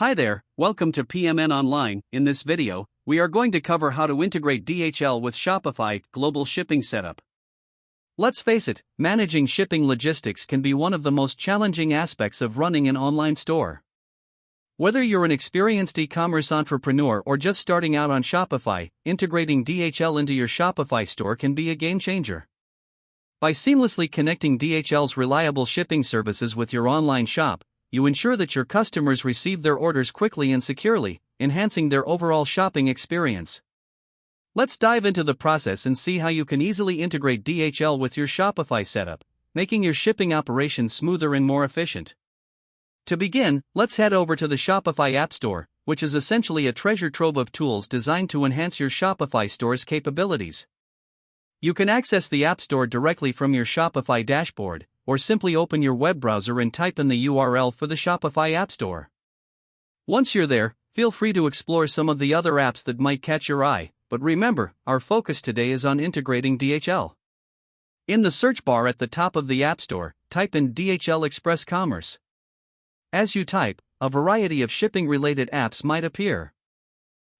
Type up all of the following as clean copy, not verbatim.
Hi there, welcome to PMN Online. In this video, we are going to cover how to integrate DHL with Shopify global shipping setup. Let's face it, managing shipping logistics can be one of the most challenging aspects of running an online store. Whether you're an experienced e-commerce entrepreneur or just starting out on Shopify, integrating DHL into your Shopify store can be a game changer. By seamlessly connecting DHL's reliable shipping services with your online shop, you ensure that your customers receive their orders quickly and securely, enhancing their overall shopping experience. Let's dive into the process and see how you can easily integrate DHL with your Shopify setup, making your shipping operations smoother and more efficient. To begin, let's head over to the Shopify App Store, which is essentially a treasure trove of tools designed to enhance your Shopify store's capabilities. You can access the App Store directly from your Shopify dashboard, or simply open your web browser and type in the URL for the Shopify App Store. Once you're there, feel free to explore some of the other apps that might catch your eye, but remember, our focus today is on integrating DHL. In the search bar at the top of the App Store, type in DHL Express Commerce. As you type, a variety of shipping-related apps might appear.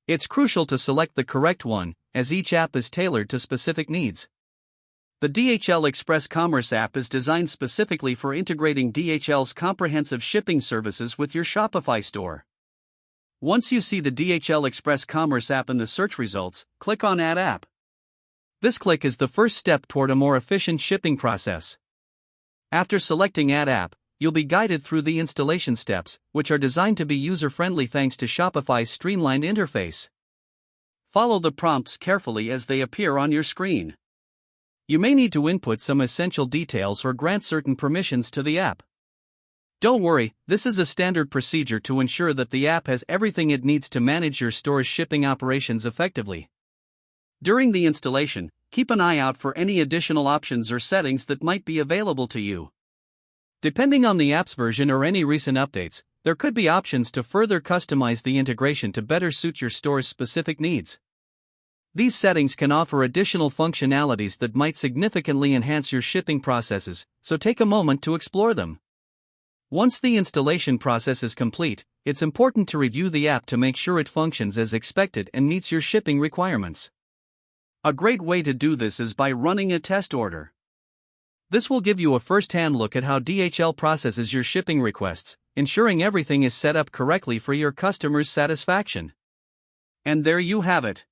It's crucial to select the correct one, as each app is tailored to specific needs. The DHL Express Commerce app is designed specifically for integrating DHL's comprehensive shipping services with your Shopify store. Once you see the DHL Express Commerce app in the search results, click on Add App. This click is the first step toward a more efficient shipping process. After selecting Add App, you'll be guided through the installation steps, which are designed to be user-friendly thanks to Shopify's streamlined interface. Follow the prompts carefully as they appear on your screen. You may need to input some essential details or grant certain permissions to the app. Don't worry, this is a standard procedure to ensure that the app has everything it needs to manage your store's shipping operations effectively. During the installation, keep an eye out for any additional options or settings that might be available to you. Depending on the app's version or any recent updates, there could be options to further customize the integration to better suit your store's specific needs. These settings can offer additional functionalities that might significantly enhance your shipping processes, so take a moment to explore them. Once the installation process is complete, it's important to review the app to make sure it functions as expected and meets your shipping requirements. A great way to do this is by running a test order. This will give you a first-hand look at how DHL processes your shipping requests, ensuring everything is set up correctly for your customers' satisfaction. And there you have it.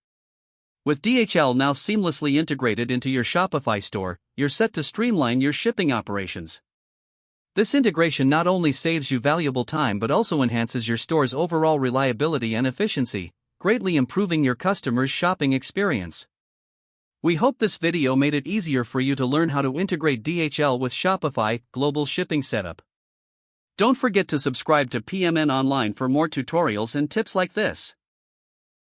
With DHL now seamlessly integrated into your Shopify store, you're set to streamline your shipping operations. This integration not only saves you valuable time but also enhances your store's overall reliability and efficiency, greatly improving your customers' shopping experience. We hope this video made it easier for you to learn how to integrate DHL with Shopify global shipping setup. Don't forget to subscribe to PMN Online for more tutorials and tips like this.